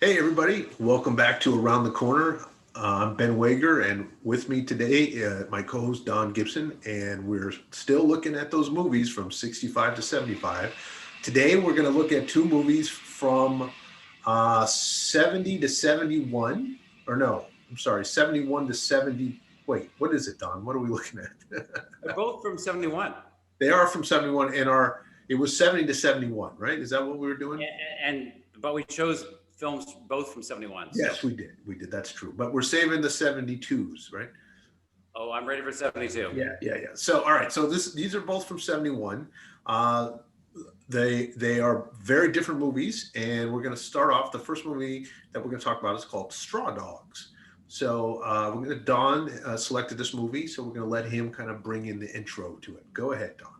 Hey, everybody. Welcome back to Around the Corner. I'm Ben Wager, and with me today, my co host Don Gibson, and we're still looking at those movies from 65 to 75. Today, we're going to look at two movies from 70 to 71, or no, I'm sorry, 71 to 70. Wait, what is it, Don? What are we looking at? They're both from 71. They are from 71, and it was 70 to 71, right? Is that what we were doing? But we chose films both from 71. So, Yes, we did. We did. That's true. But we're saving the 72s, right? oh, I'm ready for 72. Yeah. So, all right. So these are both from 71. Uh, they are very different movies, and we're going to start off. The first movie that we're going to talk about is called Straw Dogs. So we're going to Don selected this movie, so we're going to let him kind of bring in the intro to it. Go ahead, Don.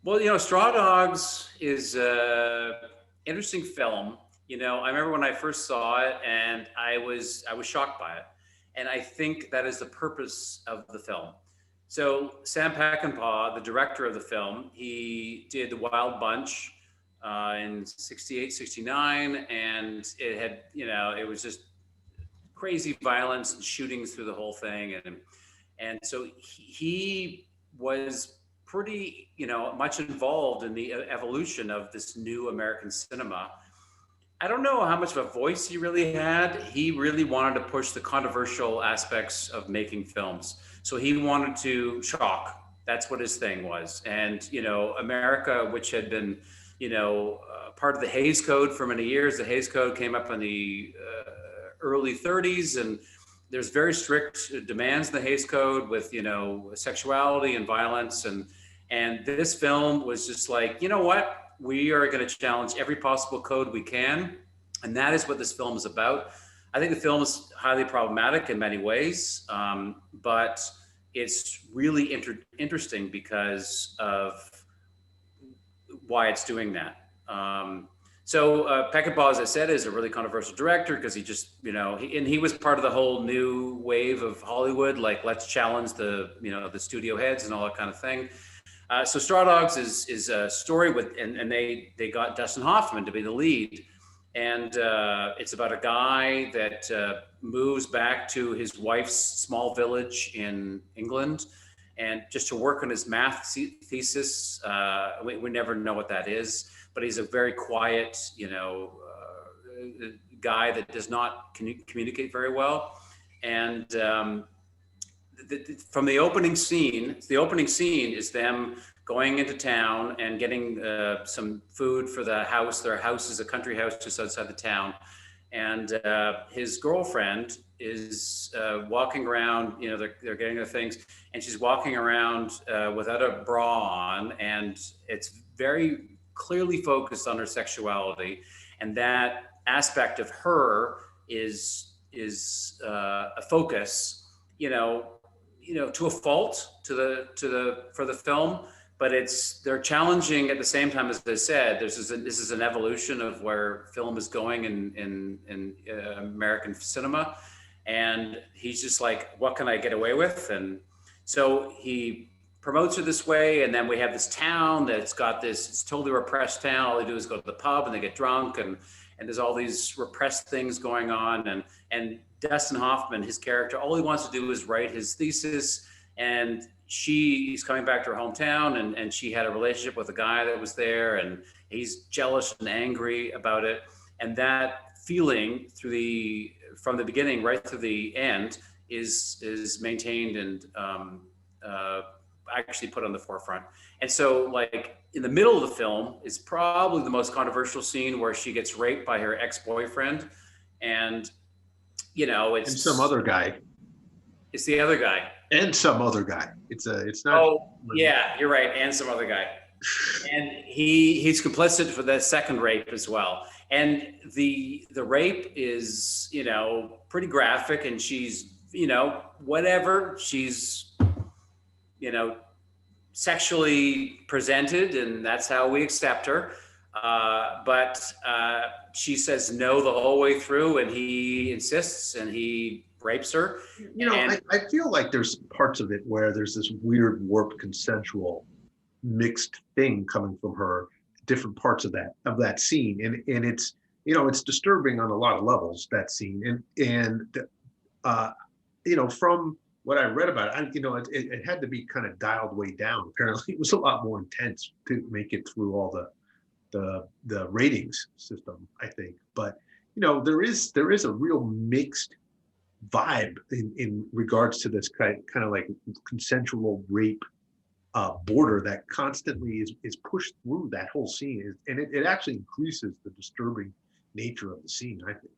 Well, Straw Dogs is an interesting film. I remember when I first saw it, and I was shocked by it, and I think that is the purpose of the film. So Sam Peckinpah, the director of the film, he did The Wild Bunch in 68, 69, and it had, it was just crazy violence and shootings through the whole thing, and so he was pretty much involved in the evolution of this new American cinema. I don't know how much of a voice he really had. He really wanted to push the controversial aspects of making films, so he wanted to shock. That's what his thing was. And America, which had been part of the Hays Code for many years. The Hays Code came up in the early 30s, and there's very strict demands in the Hays Code with sexuality and violence, and this film was just like, you know what, we are going to challenge every possible code we can, and that is what this film is about. I think the film is highly problematic in many ways, but it's really interesting because of why it's doing that. So Peckinpah, as I said, is a really controversial director because he just, he was part of the whole new wave of Hollywood, like let's challenge the studio heads and all that kind of thing. So Straw Dogs is a story with, and they got Dustin Hoffman to be the lead, and it's about a guy that moves back to his wife's small village in England, and just to work on his math thesis. We never know what that is, but he's a very quiet, guy that does not communicate very well. And from the opening scene, is them going into town and getting some food for the house. Their house is a country house just outside the town. And his girlfriend is walking around, they're getting their things, and she's walking around without a bra on, and it's very clearly focused on her sexuality, and that aspect of her is a focus, to a fault for the film, but they're challenging at the same time. As I said, this is an evolution of where film is going in American cinema, and he's just like, what can I get away with? And so he promotes her this way, and then we have this town that's got this, it's totally repressed town. All they do is go to the pub and they get drunk, and there's all these repressed things going on, and Dustin Hoffman, his character, all he wants to do is write his thesis, and she's coming back to her hometown, and she had a relationship with a guy that was there, and he's jealous and angry about it, and that feeling from the beginning right through the end is maintained and actually put on the forefront. And so, like, in the middle of the film is probably the most controversial scene, where she gets raped by her ex-boyfriend, and And some other guy. it's the other guy. And some other guy. It's not. Oh yeah, you're right, and some other guy, and he's complicit for the second rape as well. And the rape is pretty graphic, and she's whatever, she's sexually presented, and that's how we accept her. But she says no the whole way through, and he insists, and he rapes her. I feel like there's parts of it where there's this weird, warped, consensual, mixed thing coming from her, different parts of that scene, and it's disturbing on a lot of levels, that scene. And uh, from what I read about it, it had to be kind of dialed way down. Apparently, it was a lot more intense to make it through all the ratings system, I think. But there is a real mixed vibe in regards to this kind of like consensual rape border that constantly is pushed through that whole scene, and it actually increases the disturbing nature of the scene, I think.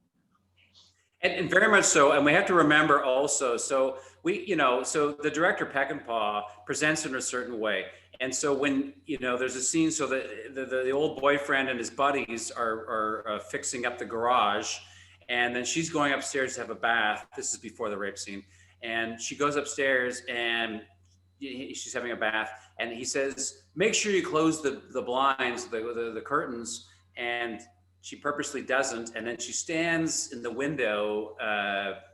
And very much so. And we have to remember also, so so the director Peckinpah presents in a certain way. And so when, there's a scene, so the old boyfriend and his buddies are fixing up the garage, and then she's going upstairs to have a bath. This is before the rape scene. And she goes upstairs and she's having a bath, and he says, make sure you close the blinds, the curtains. And she purposely doesn't, and then she stands in the window,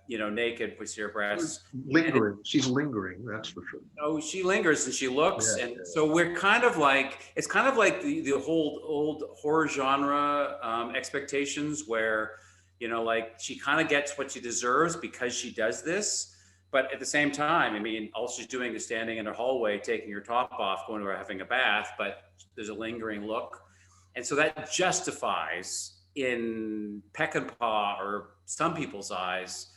naked with her breasts. Lingering, she's lingering, that's for sure. Oh, she lingers and she looks, Yeah, and yeah. so we're kind of like, it's kind of like the whole old horror genre expectations, where like she kind of gets what she deserves because she does this. But at the same time, I mean, all she's doing is standing in a hallway, taking her top off, going to her having a bath, but there's a lingering look. And so that justifies, in Peckinpah or some people's eyes,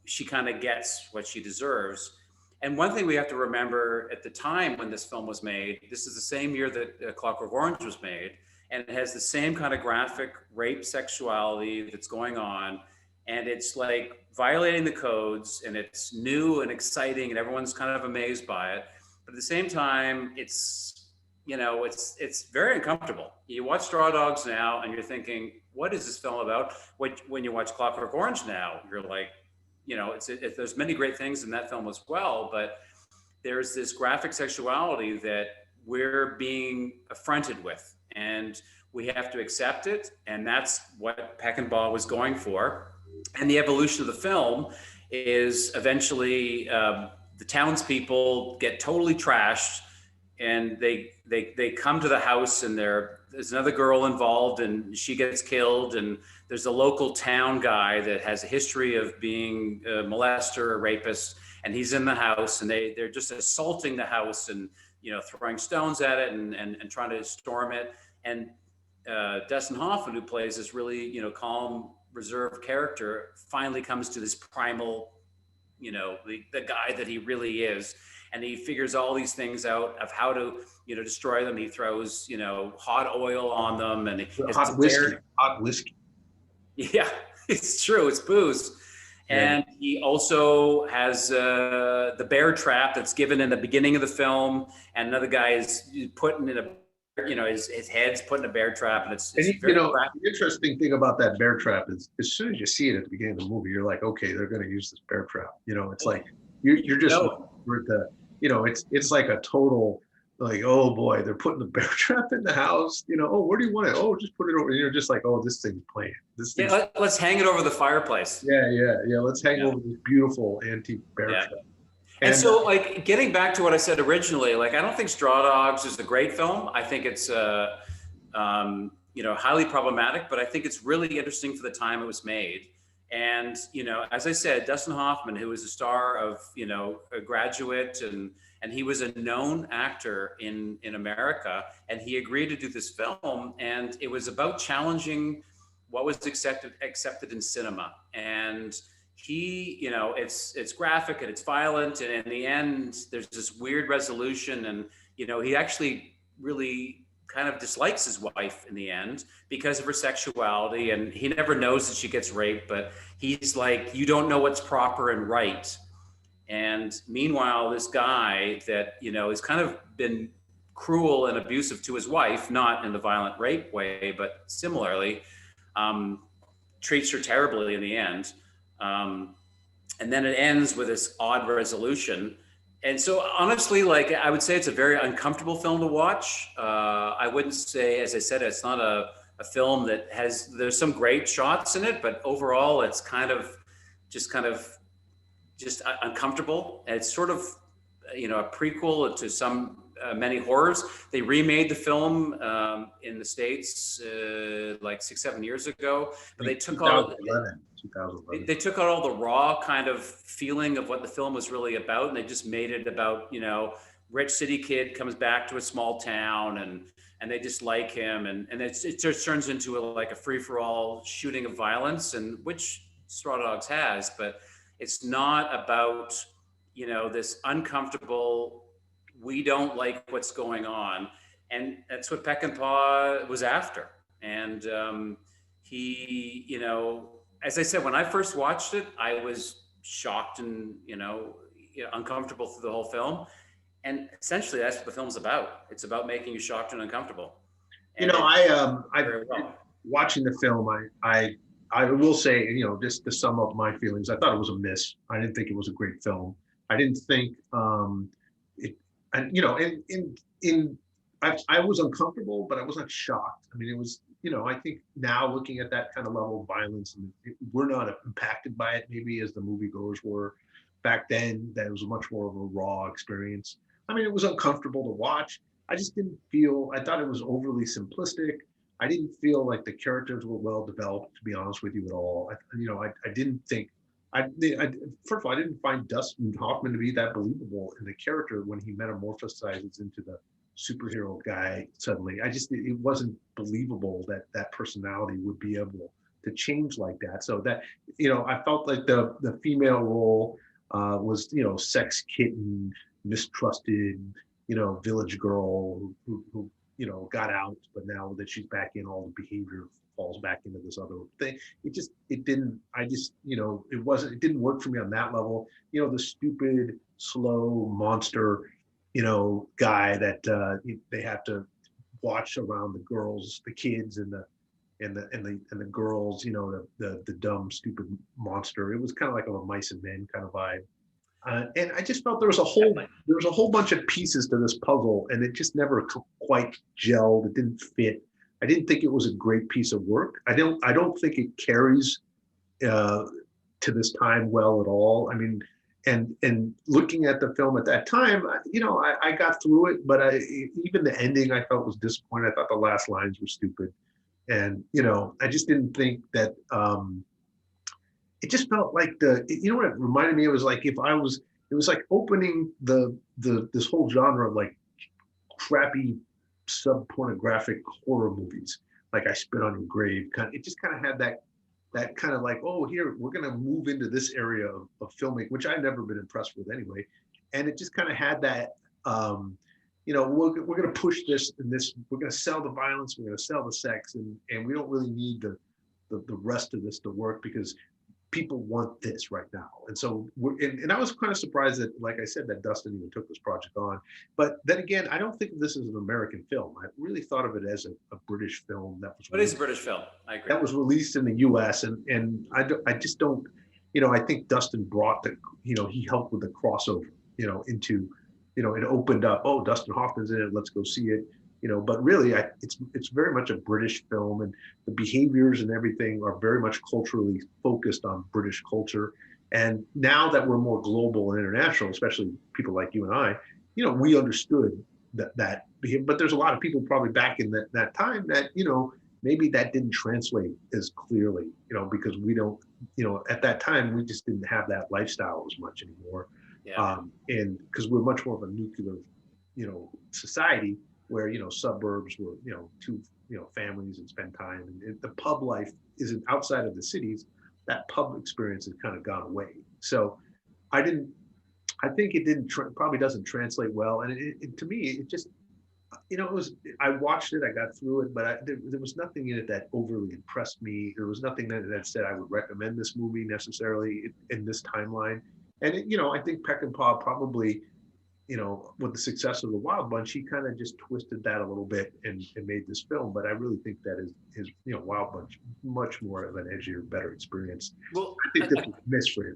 she kind of gets what she deserves. And one thing we have to remember, at the time when this film was made, this is the same year that Clockwork Orange was made, and it has the same kind of graphic rape sexuality that's going on. And it's like violating the codes, and it's new and exciting, and everyone's kind of amazed by it. But at the same time, it's very uncomfortable. You watch Straw Dogs now and you're thinking, what is this film about? When you watch Clockwork Orange now, you're like, there's many great things in that film as well, but there's this graphic sexuality that we're being affronted with, and we have to accept it. And that's what Peckinpah was going for. And the evolution of the film is eventually the townspeople get totally trashed, and they come to the house, and there's another girl involved, and she gets killed, and there's a local town guy that has a history of being a molester, a rapist, and he's in the house, and they're just assaulting the house, and throwing stones at it, and trying to storm it. And Dustin Hoffman, who plays this really calm, reserved character, finally comes to this primal, the guy that he really is. And he figures all these things out of how to, destroy them. He throws, hot oil on them, and Hot whiskey. Yeah, it's true. It's booze. Yeah. And he also has the bear trap that's given in the beginning of the film. And another guy is putting in his head's put in a bear trap. And it's very the interesting thing about that bear trap is, as soon as you see it at the beginning of the movie, you're like, okay, they're going to use this bear trap. It's like, you're just for the, it's like a total, like, oh boy, they're putting the bear trap in the house. Oh, where do you want it? Oh, just put it over. Just like, oh, this thing's playing. Let's hang it over the fireplace. Yeah. Let's hang over this beautiful antique bear trap. And so, like, getting back to what I said originally, like, I don't think Straw Dogs is a great film. I think it's highly problematic, but I think it's really interesting for the time it was made. And, as I said, Dustin Hoffman, who was a star of, A Graduate, and he was a known actor in America, and he agreed to do this film. And it was about challenging what was accepted in cinema. And he, it's graphic and it's violent. And in the end, there's this weird resolution. And, he actually really kind of dislikes his wife in the end because of her sexuality, and he never knows that she gets raped, but he's like, you don't know what's proper and right. And meanwhile, this guy that, has kind of been cruel and abusive to his wife, not in the violent rape way, but similarly, treats her terribly in the end. And then it ends with this odd resolution. And so honestly, like, I would say it's a very uncomfortable film to watch. I wouldn't say, as I said, it's not a film that there's some great shots in it, but overall it's kind of just uncomfortable. And it's sort of, a prequel to some many horrors. They remade the film in the States like 6-7 years ago, but they took all 2011. they took out all the raw kind of feeling of what the film was really about, and they just made it about, rich city kid comes back to a small town, and they dislike him, and it just turns into like a free-for-all shooting of violence, and which Straw Dogs has, but it's not about, this uncomfortable, we don't like what's going on. And that's what Peckinpah was after. And he, as I said, when I first watched it, I was shocked and, uncomfortable through the whole film. And essentially that's what the film's about. It's about making you shocked and uncomfortable. And I watching the film, I will say, just to sum up my feelings, I thought it was a miss. I didn't think it was a great film. I didn't think it, and I was uncomfortable, but I wasn't shocked. I mean, it was, I think now looking at that kind of level of violence, and we're not impacted by it maybe as the moviegoers were back then. That it was much more of a raw experience. I mean, it was uncomfortable to watch. I just didn't feel. I thought it was overly simplistic. I didn't feel like the characters were well developed, to be honest with you, at all. I didn't think. First of all, I didn't find Dustin Hoffman to be that believable in the character when he metamorphosizes into the superhero guy suddenly. It wasn't believable that that personality would be able to change like that. So that, I felt like the female role was, sex kitten, mistrusted, village girl who got out, but now that she's back in, all the behavior falls back into this other thing. It didn't it didn't work for me on that level. The stupid, slow monster, guy that they have to watch around the girls, the kids, and the girls, the dumb, stupid monster. It was kind of like a mice and men kind of vibe. And I just felt there was a whole bunch of pieces to this puzzle, and it just never quite gelled. It didn't fit. I didn't think it was a great piece of work. I don't think it carries to this time well at all. I mean, and looking at the film at that time, I got through it, but even the ending I felt was disappointing. I thought the last lines were stupid, and I just didn't think that. It just felt like what it reminded me. It was like it was like opening this whole genre of like crappy sub-pornographic horror movies, like I Spit on Your Grave. It just kind of had that kind of like, oh, here we're going to move into this area of filming, which I've never been impressed with anyway. And it just kind of had that, we're going to push this and this. We're going to sell the violence. We're going to sell the sex, and we don't really need the rest of this to work because people want this right now. And so and I was kind of surprised that, like I said, that Dustin even took this project on. But then again, I don't think this is an American film. I really thought of it as a British film that was. What is a British film? I agree. That was released in the U.S. and I just don't, I think Dustin brought he helped with the crossover, into, it opened up. Oh, Dustin Hoffman's in it. Let's go see it. But really, it's very much a British film, and the behaviors and everything are very much culturally focused on British culture. And now that we're more global and international, especially people like you and I, we understood that behavior. But there's a lot of people probably back in that time that, maybe that didn't translate as clearly, because we don't, at that time, we just didn't have that lifestyle as much anymore. Yeah. And because we're much more of a nuclear, society, where suburbs were two families and spend time, and the pub life isn't outside of the cities. That pub experience has kind of gone away. So I think it didn't probably doesn't translate well, and to me it just it was, I watched it, I got through it, but there was nothing in it that overly impressed me. There was nothing that said I would recommend this movie necessarily in this timeline. And I think Peckinpah probably, with the success of The Wild Bunch, he kind of just twisted that a little bit and made this film. But I really think that his Wild Bunch much more of an edgier, better experience. Well, I think this was a miss for him.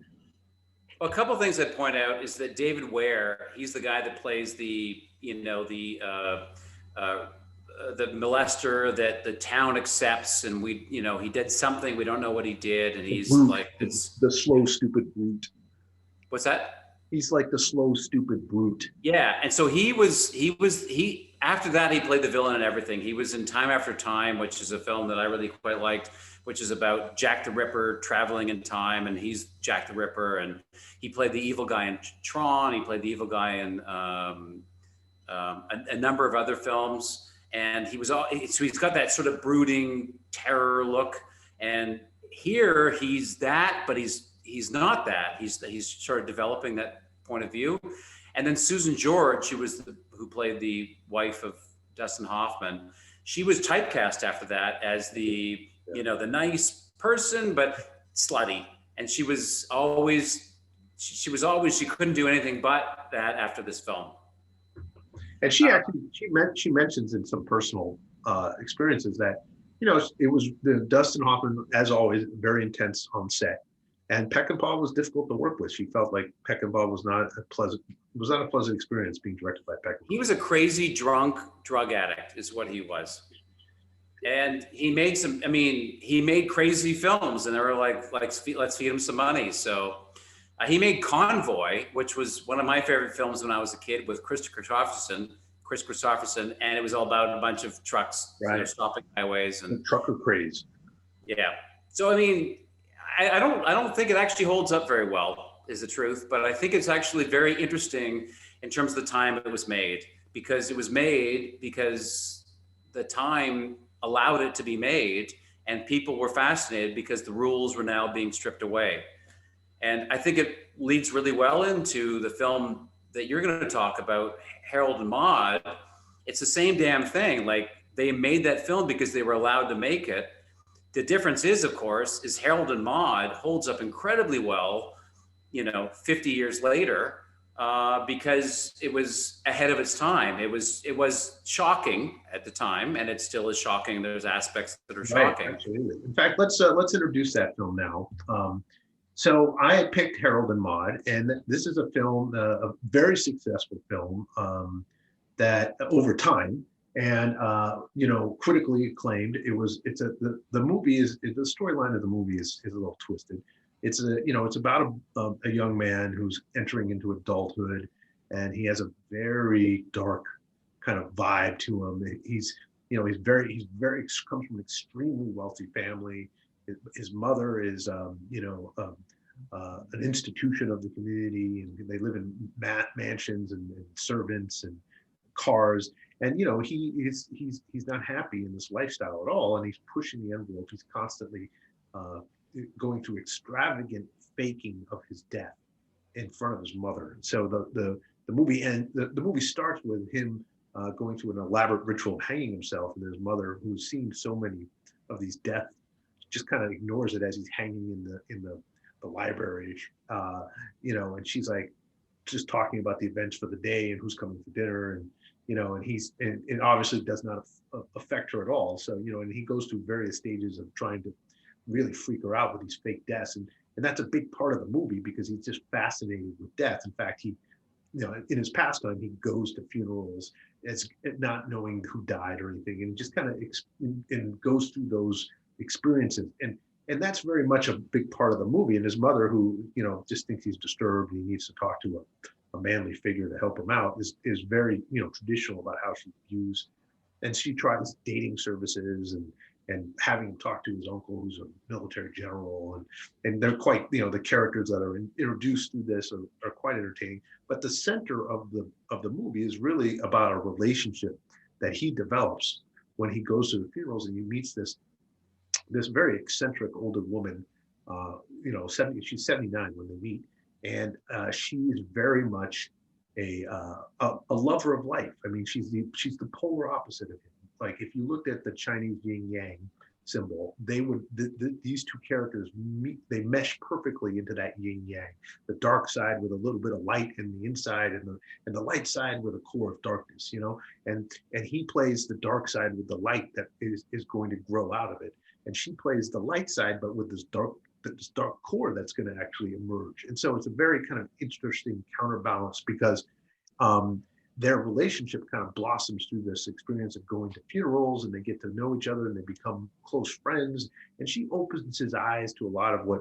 A couple of things I'd point out is that David Ware, he's the guy that plays the molester that the town accepts, and he did something, we don't know what he did, and he's like, it's the slow, stupid brute. What's that? He's like the slow, stupid brute. Yeah, and so he after that he played the villain in everything. He was in Time After Time, which is a film that I really quite liked, which is about Jack the Ripper traveling in time, and he's Jack the Ripper, and he played the evil guy in Tron. He played the evil guy in a number of other films, and so he's got that sort of brooding terror look. And here he's that, but he's not that. He's sort of developing that point of view. And then Susan George, who played the wife of Dustin Hoffman, she was typecast after that as the the nice person but slutty, and she couldn't do anything but that after this film. And she mentions in some personal experiences that it was the Dustin Hoffman, as always, very intense on set, and Peckinpah was difficult to work with. She felt like Peckinpah was not a pleasant experience being directed by Peckinpah. He was a crazy drunk drug addict, is what he was. And he made crazy films, and they were like let's feed him some money. So he made Convoy, which was one of my favorite films when I was a kid, with Chris Christopherson, and it was all about a bunch of trucks stopping highways and the trucker craze. Yeah. So I don't think it actually holds up very well, is the truth, but I think it's actually very interesting in terms of the time it was made, because it was made because the time allowed it to be made, and people were fascinated because the rules were now being stripped away. And I think it leads really well into the film that you're going to talk about, Harold and Maude. It's the same damn thing. Like, they made that film because they were allowed to make it. The difference is, of course, is Harold and Maude holds up incredibly well, 50 years later, because it was ahead of its time. It was shocking at the time, and it still is shocking. There's aspects that are shocking. Right, absolutely. In fact, let's introduce that film now. So I had picked Harold and Maude, and this is a film, a very successful film that over time, and critically acclaimed. The movie is, the storyline of the movie is a little twisted. It's about a young man who's entering into adulthood, and he has a very dark kind of vibe to him. He's very comes from an extremely wealthy family. His mother is an institution of the community, and they live in mansions and servants and cars. And he's not happy in this lifestyle at all, and he's pushing the envelope. He's constantly going through extravagant faking of his death in front of his mother. So the movie starts with him going through an elaborate ritual of hanging himself, and his mother, who's seen so many of these deaths, just kind of ignores it as he's hanging in the library, and she's like just talking about the events for the day and who's coming for dinner, and it obviously does not affect her at all. So and he goes through various stages of trying to really freak her out with these fake deaths, and that's a big part of the movie because he's just fascinated with death. In fact, he in his pastime, he goes to funerals as not knowing who died or anything, and just kind of and goes through those experiences, and that's very much a big part of the movie. And his mother, who just thinks he's disturbed and he needs to talk to a manly figure to help him out, is very traditional about how she views, and she tries dating services and having him talk to his uncle, who's a military general, and they're quite the characters that are introduced through this are quite entertaining. But the center of the movie is really about a relationship that he develops when he goes to the funerals, and he meets this very eccentric older woman. She's 79 when they meet, and she is very much a lover of life. I mean, she's the polar opposite of him. Like, if you looked at the Chinese yin yang symbol, these two characters they mesh perfectly into that yin yang. The dark side with a little bit of light in the inside, and the light side with a core of darkness. And he plays the dark side with the light that is going to grow out of it. And she plays the light side, but with this dark core that's going to actually emerge. And so it's a very kind of interesting counterbalance, because their relationship kind of blossoms through this experience of going to funerals, and they get to know each other and they become close friends. And she opens his eyes to a lot of what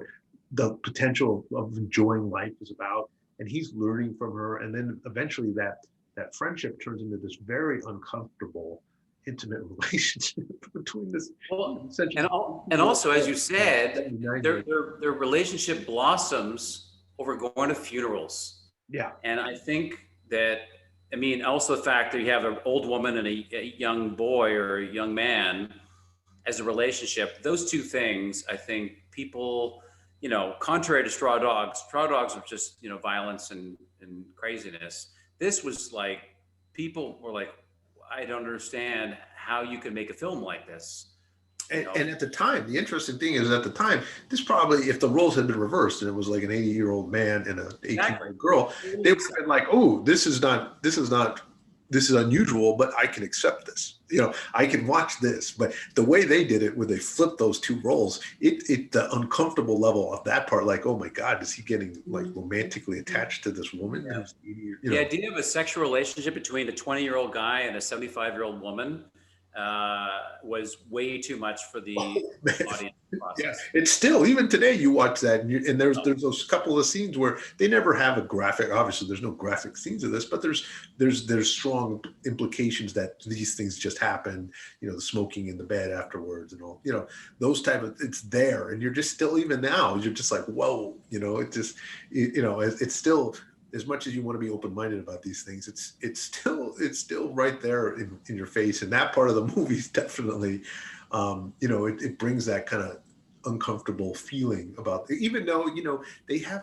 the potential of enjoying life is about. and he's learning from her, and then eventually that friendship turns into this very uncomfortable, intimate relationship between this Well, essentially and also, as you 79 said, year old. their relationship blossoms over going to funerals. Yeah. And I think that, I mean, also the fact that you have an old woman and a young boy or a young man as a relationship, those two things, I think people, contrary to Straw Dogs were just, violence and craziness. This was like, people were like, I don't understand how you can make a film like this, you know? And at the time, the interesting thing is, at the time, this probably, if the roles had been reversed and it was like an 80-year-old man and an 18-year-old Exactly. girl, they would have been like, oh, this is unusual, but I can accept this. I can watch this. But the way they did it, where they flipped those two roles, the uncomfortable level of that part, like, oh my God, is he getting like romantically attached to this woman Yeah. who's 80, The idea of a sexual relationship between a 20-year-old guy and a 75-year-old woman was way too much for the audience to Yeah, process. it's still, even today you watch that, and there's those couple of scenes where they never have a graphic. Obviously, there's no graphic scenes of this, but there's strong implications that these things just happen. The smoking in the bed afterwards and all. Those type of, it's there, and you're just still, even now you're just like, whoa. It just it's still, as much as you want to be open-minded about these things, it's still right there in your face. And that part of the movie is definitely, it brings that kind of uncomfortable feeling about, even though they have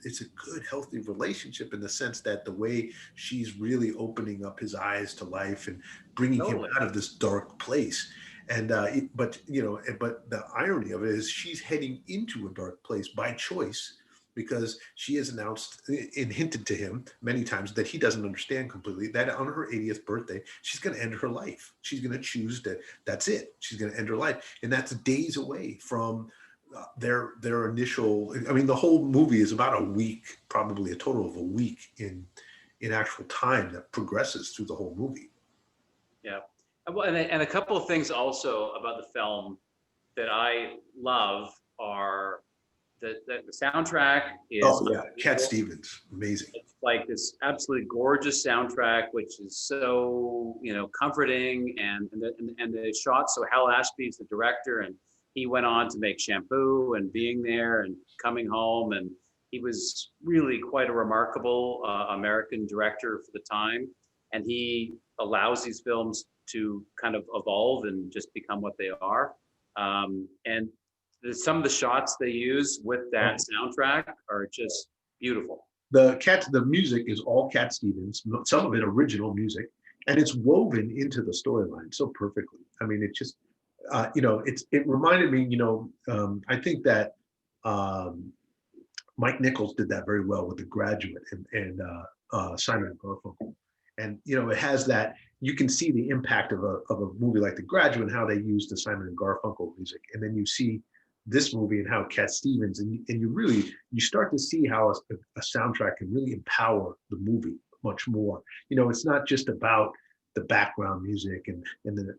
it's a good healthy relationship, in the sense that the way she's really opening up his eyes to life and bringing him Totally. out of this dark place. And but the irony of it is, she's heading into a dark place by choice, because she has announced and hinted to him many times that he doesn't understand completely, that on her 80th birthday, she's going to end her life. She's going to choose that. That's it. She's going to end her life. And that's days away from their initial, I mean, the whole movie is about a week, probably a total of a week in actual time that progresses through the whole movie. Yeah. Well, and a couple of things also about the film that I love are the soundtrack is Oh yeah, Cat unbelievable. Stevens, amazing. It's like this absolutely gorgeous soundtrack, which is so comforting, and the shots. So Hal Ashby is the director, and he went on to make Shampoo and Being There and Coming Home, and he was really quite a remarkable American director for the time. And he allows these films to kind of evolve and just become what they are. And some of the shots they use with that soundtrack are just beautiful. The music is all Cat Stevens, some of it original music, and it's woven into the storyline so perfectly. I mean, it just, it reminded me, I think that um, Mike Nichols did that very well with The Graduate and Simon and Garfunkel. And it has that, you can see the impact of a movie like The Graduate and how they use the Simon and Garfunkel music, and then you see this movie and how Cat Stevens, and you start to see how a soundtrack can really empower the movie much more. It's not just about the background music and the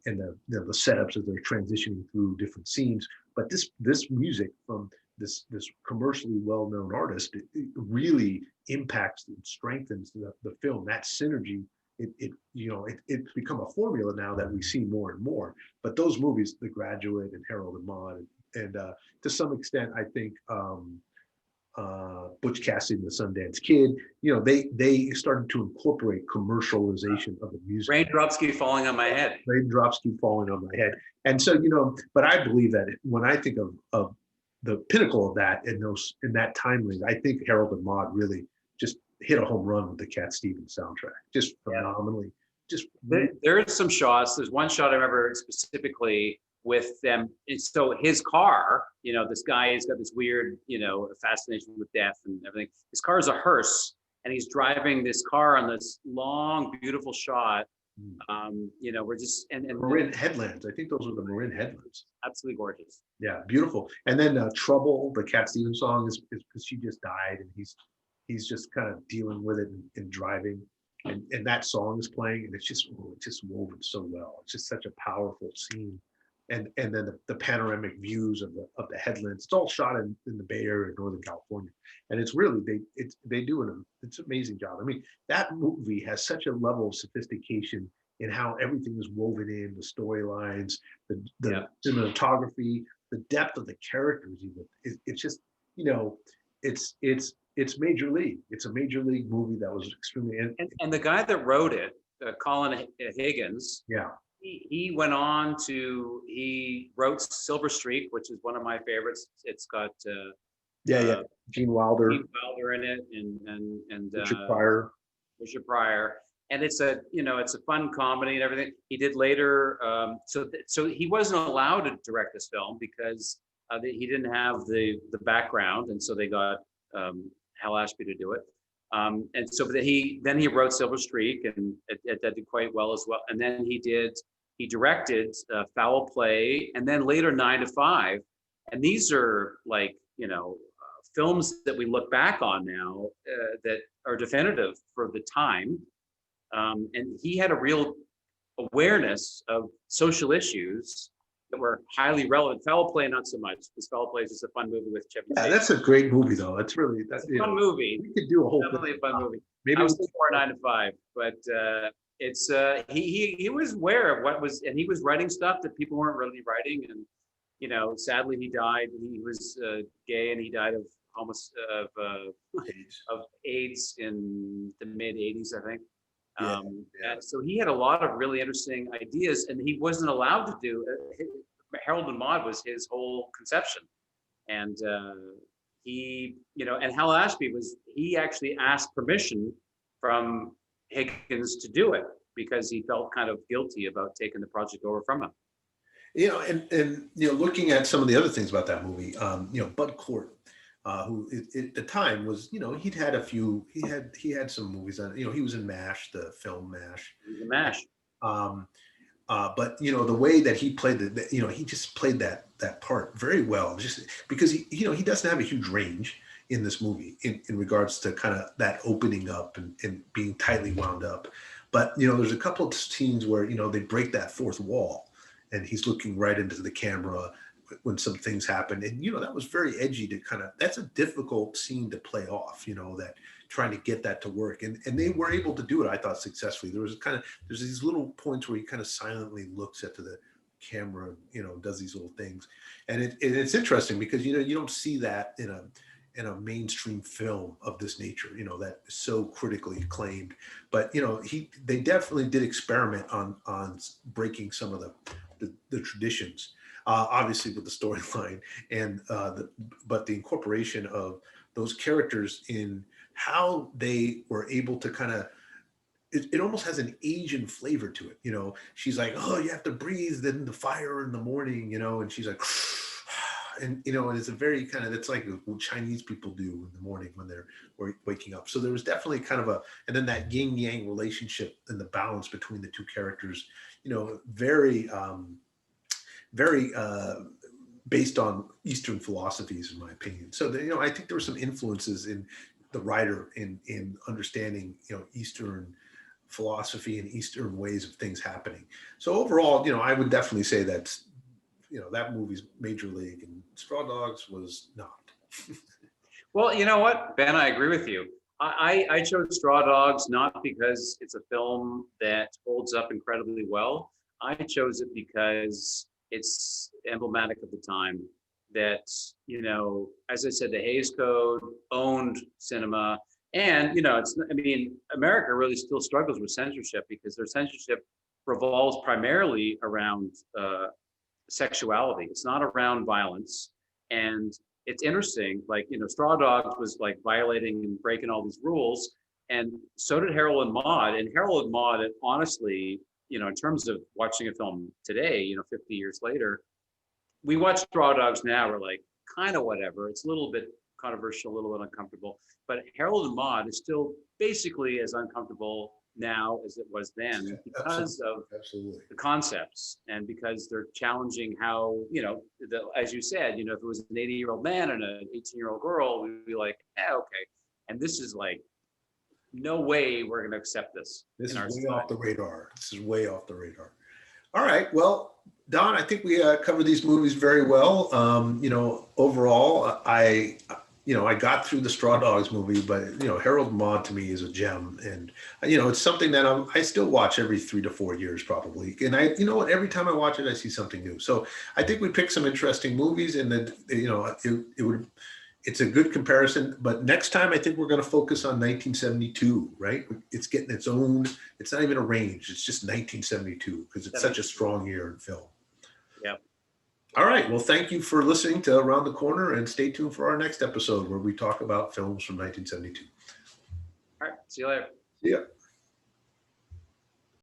setups as they're transitioning through different scenes, but this music from this commercially well-known artist, it really impacts and strengthens the film. That synergy, it's become a formula now that we see more and more. But those movies, The Graduate and Harold and Maude, and to some extent, I think Butch Cassidy and the Sundance Kid, they started to incorporate commercialization of the music. Raindrops keep falling on my head. Raindrops keep falling on my head. And so, but I believe that when I think of the pinnacle of that in that time range, I think Harold and Maude really just hit a home run with the Cat Stevens soundtrack, just phenomenally. Just there are some shots. There's one shot I remember specifically with them. So his car, this guy has got this weird, fascination with death and everything. His car is a hearse, and he's driving this car on this long, beautiful shot. We're just and Marin Headlands. I think those were the Marin Headlands. Absolutely gorgeous. Yeah, beautiful. And then Trouble, the Cat Stevens song, is because she just died, and he's just kind of dealing with it and driving. And that song is playing, and it's just woven so well. It's just such a powerful scene. and then the panoramic views of the headlands. It's all shot in the Bay Area, Northern California, and it's really they do it's an amazing job. I mean, that movie has such a level of sophistication in how everything is woven in, the storylines, the Yeah. cinematography, the depth of the characters. Even it's just you know, it's major league. It's a major league movie that was extremely And the guy that wrote it, Colin Higgins, yeah. he went on to, he wrote Silver Streak, which is one of my favorites. It's got Yeah, yeah. uh, Gene Wilder, Steve Wilder in it, and Richard Pryor. Richard Pryor. And it's a, it's a fun comedy and everything. He did later, so he wasn't allowed to direct this film because he didn't have the background, and so they got Hal Ashby to do it. And so then he wrote Silver Streak, and it did quite well as well. And then he directed Foul Play, and then later 9 to 5. And these are like, films that we look back on now that are definitive for the time. And he had a real awareness of social issues that were highly relevant. Foul Play, not so much, because Foul Play is just a fun movie with Chevy Chase. Yeah, that's a great movie, though. That's really It's a fun movie. We could do a whole Definitely thing. a fun movie. Maybe I was before 9 to 5, but it's he was aware of what was, and he was writing stuff that people weren't really writing, and sadly he died. He was gay, and he died of AIDS in the mid 80s, I think. Yeah, yeah. And so he had a lot of really interesting ideas, and he wasn't allowed to do. Harold and Maude was his whole conception, and and Hal Ashby he actually asked permission from Higgins to do it because he felt kind of guilty about taking the project over from him. And looking at some of the other things about that movie, Bud Cort, who at the time was, he'd had a few, he had some movies on, he was in MASH, the film MASH. He was in MASH. But the way that he played he just played that part very well, just because he doesn't have a huge range in this movie in regards to kind of that opening up and being tightly wound up. But there's a couple of scenes where they break that fourth wall, and he's looking right into the camera when some things happen, and that was very edgy to that's a difficult scene to play off, that trying to get that to work, and they were able to do it, I thought, successfully. There's these little points where he kind of silently looks at the camera, does these little things, and it's interesting because you don't see that in a mainstream film of this nature, that is so critically acclaimed. But they definitely did experiment on breaking some of the traditions, obviously with the storyline and but the incorporation of those characters in how they were able to kind of, it almost has an Asian flavor to it. She's like, oh, you have to breathe in the fire in the morning, and she's like, and and it's a very kind of, it's like what Chinese people do in the morning when they're waking up. So there was definitely kind of and then that yin yang relationship and the balance between the two characters, very very based on Eastern philosophies, in my opinion. So I think there were some influences in the writer in understanding Eastern philosophy and Eastern ways of things happening. So overall, I would definitely say that that movie's major league, and Straw Dogs was not. Well, you know what, Ben, I agree with you. I chose Straw Dogs not because it's a film that holds up incredibly well. I chose it because it's emblematic of the time that, as I said, the Hays Code owned cinema. And, America really still struggles with censorship because their censorship revolves primarily around sexuality. It's not around violence. And it's interesting, like, Straw Dogs was like violating and breaking all these rules. And so did Harold and Maude. And Harold and Maude, honestly, in terms of watching a film today, 50 years later, we watch Straw Dogs now, we're like, kind of whatever. It's a little bit controversial, a little bit uncomfortable. But Harold and Maude is still basically as uncomfortable now as it was then because of the concepts, and because they're challenging how, as you said, if it was an 80-year-old man and an 18-year-old girl, we'd be like, okay. And this is like, no way we're going to accept this. This is way off the radar. This is way off the radar. All right. Well, Don, I think we covered these movies very well. Overall, I got through the Straw Dogs movie, but Harold and Maude to me is a gem, and it's something that I still watch every 3 to 4 years probably. And what, every time I watch it, I see something new. So I think we picked some interesting movies, and then it's a good comparison. But next time, I think we're going to focus on 1972, right? It's getting its own, it's not even a range. It's just 1972 because it's such a strong year in film. Yeah. All right. Well, thank you for listening to Around the Corner, and stay tuned for our next episode where we talk about films from 1972. All right. See you later. See ya.